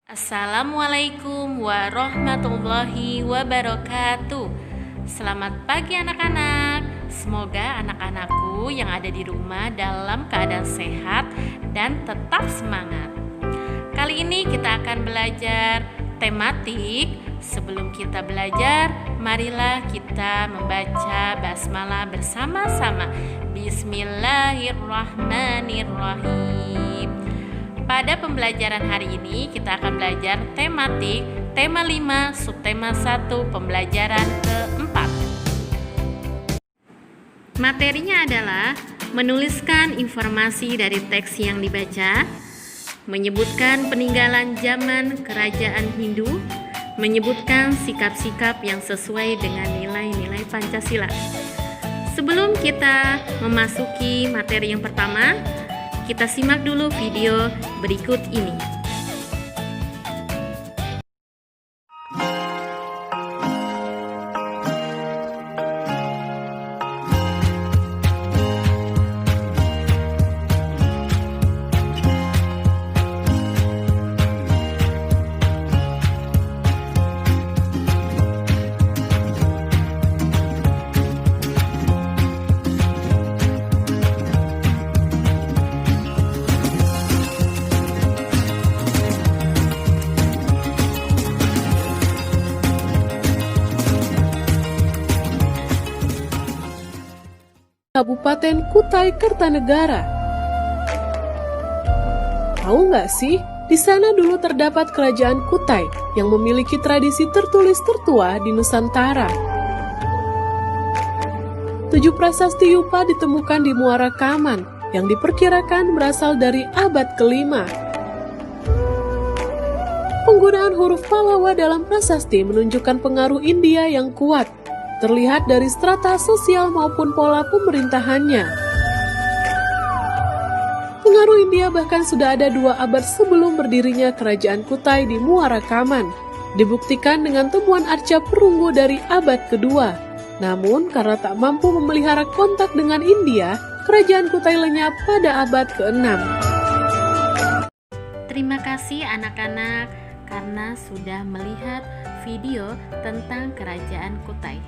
Assalamualaikum warahmatullahi wabarakatuh. Selamat pagi anak-anak. Semoga anak-anakku yang ada di rumah dalam keadaan sehat dan tetap semangat. Kali ini kita akan belajar tematik. Sebelum kita belajar, marilah kita membaca basmalah bersama-sama. Bismillahirrahmanirrahim. Pada pembelajaran hari ini kita akan belajar tematik, tema 5, subtema 1, pembelajaran keempat. Materinya adalah menuliskan informasi dari teks yang dibaca, menyebutkan peninggalan zaman kerajaan Hindu, menyebutkan sikap-sikap yang sesuai dengan nilai-nilai Pancasila. Sebelum kita memasuki materi yang pertama, kita simak dulu video berikut ini. Kabupaten Kutai Kartanegara. Tahu nggak sih, di sana dulu terdapat kerajaan Kutai yang memiliki tradisi tertulis tertua di Nusantara. 7 prasasti Yupa ditemukan di Muara Kaman yang diperkirakan berasal dari abad ke-5. Penggunaan huruf Pallawa dalam prasasti menunjukkan pengaruh India yang kuat, terlihat dari strata sosial maupun pola pemerintahannya. Pengaruh India bahkan sudah ada 2 abad sebelum berdirinya kerajaan Kutai di Muara Kaman, dibuktikan dengan temuan arca perunggu dari abad kedua. Namun, karena tak mampu memelihara kontak dengan India, kerajaan Kutai lenyap pada abad ke-6. Terima kasih anak-anak karena sudah melihat video tentang kerajaan Kutai.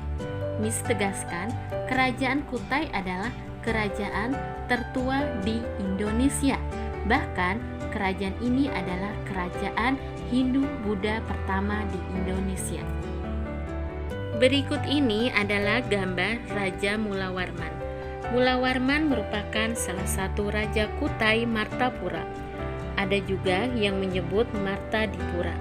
Miss tegaskan, kerajaan Kutai adalah kerajaan tertua di Indonesia. Bahkan, kerajaan ini adalah kerajaan Hindu-Buddha pertama di Indonesia. Berikut ini adalah gambar Raja Mulawarman. Mulawarman merupakan salah satu Raja Kutai Martapura. Ada juga yang menyebut Martadipura.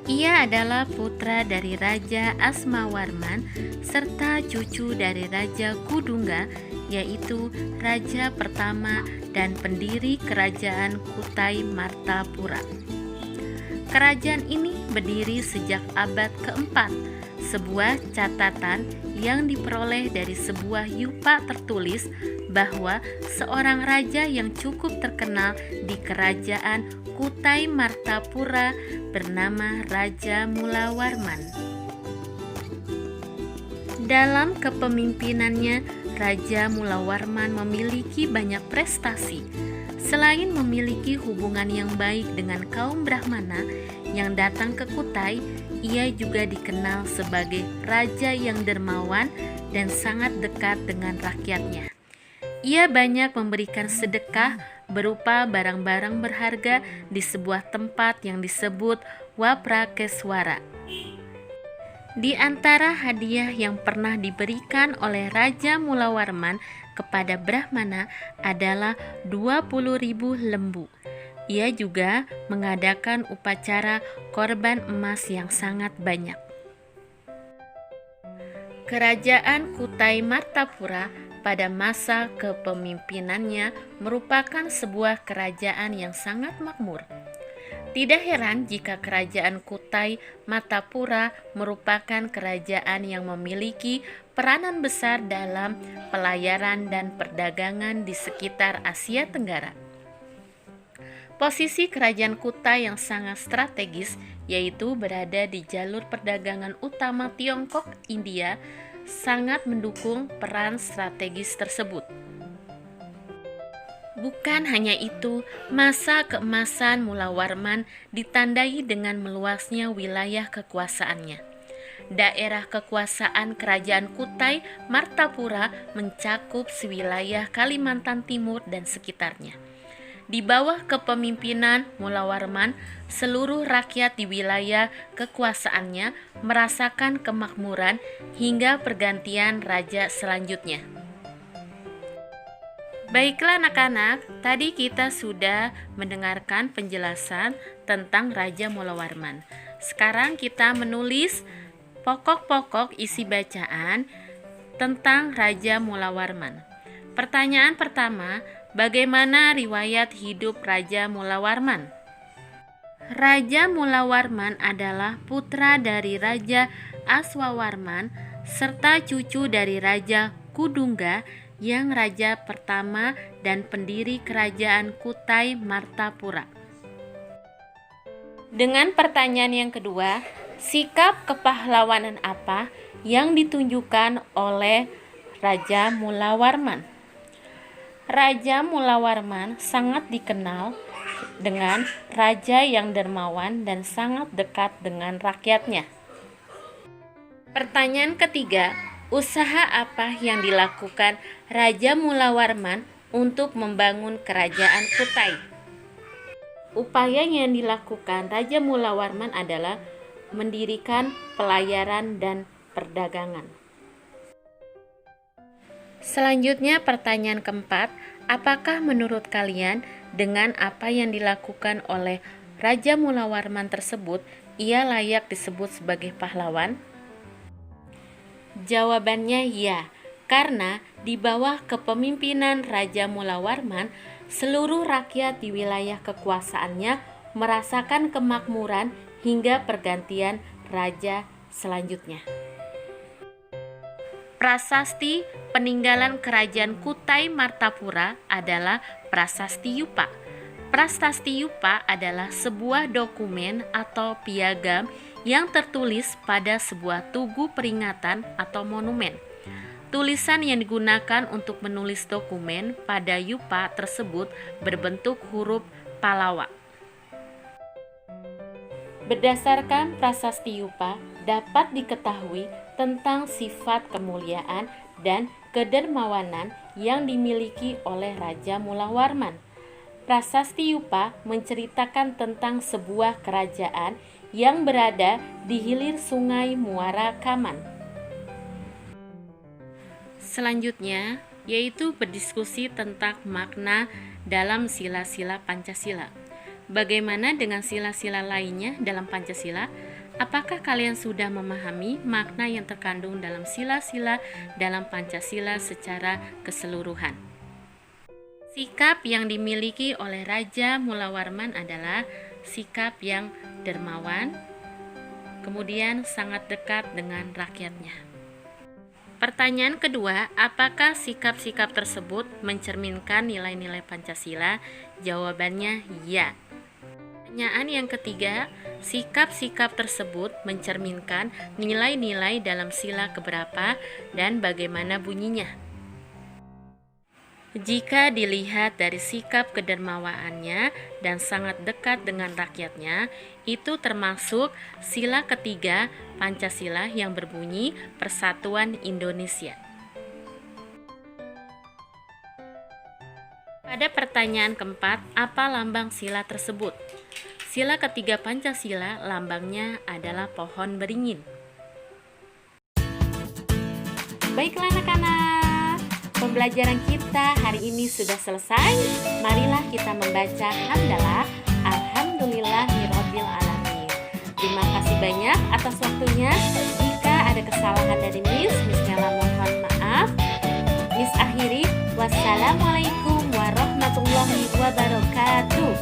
Ia adalah putra dari Raja Asmawarman serta cucu dari Raja Kudungga, yaitu raja pertama dan pendiri kerajaan Kutai Martapura. Kerajaan ini berdiri sejak abad keempat. Sebuah catatan yang diperoleh dari sebuah yupa tertulis bahwa seorang raja yang cukup terkenal di kerajaan Kutai Martapura bernama Raja Mulawarman. Dalam kepemimpinannya, Raja Mulawarman memiliki banyak prestasi. Selain memiliki hubungan yang baik dengan kaum Brahmana yang datang ke Kutai, ia juga dikenal sebagai raja yang dermawan dan sangat dekat dengan rakyatnya. Ia banyak memberikan sedekah berupa barang-barang berharga di sebuah tempat yang disebut Waprakeswara. Di antara hadiah yang pernah diberikan oleh Raja Mulawarman kepada Brahmana adalah 20.000 lembu. Ia juga mengadakan upacara korban emas yang sangat banyak. Kerajaan Kutai Martapura pada masa kepemimpinannya merupakan sebuah kerajaan yang sangat makmur. Tidak heran jika kerajaan Kutai Martapura merupakan kerajaan yang memiliki peranan besar dalam pelayaran dan perdagangan di sekitar Asia Tenggara. Posisi kerajaan Kutai yang sangat strategis, yaitu berada di jalur perdagangan utama Tiongkok-India, sangat mendukung peran strategis tersebut. Bukan hanya itu, masa keemasan Mula Warman ditandai dengan meluasnya wilayah kekuasaannya. Daerah kekuasaan Kerajaan Kutai Martapura mencakup sewilayah Kalimantan Timur dan sekitarnya. Di bawah kepemimpinan Mula Warman, seluruh rakyat di wilayah kekuasaannya merasakan kemakmuran hingga pergantian raja selanjutnya. Baiklah anak-anak, tadi kita sudah mendengarkan penjelasan tentang Raja Mula Warman. Sekarang kita menulis pokok-pokok isi bacaan tentang Raja Mula Warman. Pertanyaan pertama, bagaimana riwayat hidup Raja Mula Warman? Raja Mula Warman adalah putra dari Raja Aswawarman serta cucu dari Raja Kudungga yang raja pertama dan pendiri Kerajaan Kutai Martapura. Dengan pertanyaan yang kedua, sikap kepahlawanan apa yang ditunjukkan oleh Raja Mula Warman? Raja Mula Warman sangat dikenal dengan raja yang dermawan dan sangat dekat dengan rakyatnya. Pertanyaan ketiga, usaha apa yang dilakukan Raja Mula Warman untuk membangun kerajaan Kutai? Upaya yang dilakukan Raja Mula Warman adalah mendirikan pelayaran dan perdagangan. Selanjutnya pertanyaan keempat, apakah menurut kalian dengan apa yang dilakukan oleh Raja Mula Warman tersebut, ia layak disebut sebagai pahlawan? Jawabannya ya, karena di bawah kepemimpinan Raja Mula Warman, seluruh rakyat di wilayah kekuasaannya merasakan kemakmuran hingga pergantian raja selanjutnya. Prasasti peninggalan Kerajaan Kutai Martapura adalah Prasasti Yupa. Prasasti Yupa adalah sebuah dokumen atau piagam yang tertulis pada sebuah tugu peringatan atau monumen. Tulisan yang digunakan untuk menulis dokumen pada Yupa tersebut berbentuk huruf Palawa. Berdasarkan Prasasti Yupa, dapat diketahui tentang sifat kemuliaan dan kedermawanan yang dimiliki oleh Raja Mula Warman. Prasasti Yupa menceritakan tentang sebuah kerajaan yang berada di hilir sungai Muara Kaman. Selanjutnya, yaitu berdiskusi tentang makna dalam sila-sila Pancasila. Bagaimana dengan sila-sila lainnya dalam Pancasila? Apakah kalian sudah memahami makna yang terkandung dalam sila-sila dalam Pancasila secara keseluruhan? Sikap yang dimiliki oleh Raja Mula Warman adalah sikap yang dermawan, kemudian sangat dekat dengan rakyatnya. Pertanyaan kedua, apakah sikap-sikap tersebut mencerminkan nilai-nilai Pancasila? Jawabannya ya. Pertanyaan yang ketiga, sikap-sikap tersebut mencerminkan nilai-nilai dalam sila keberapa dan bagaimana bunyinya? Jika dilihat dari sikap kedermawaannya dan sangat dekat dengan rakyatnya, itu termasuk sila ketiga Pancasila yang berbunyi Persatuan Indonesia. Pada pertanyaan keempat, apa lambang sila tersebut? Sila ketiga Pancasila lambangnya adalah pohon beringin. Baiklah anak-anak, pembelajaran kita hari ini sudah selesai. Marilah kita membaca hamdalah alhamdulillahirabbil alamin. Terima kasih banyak atas waktunya. Jika ada kesalahan dari Miss Nella mohon maaf. Miss akhiri, wassalamualaikum warahmatullahi wabarakatuh.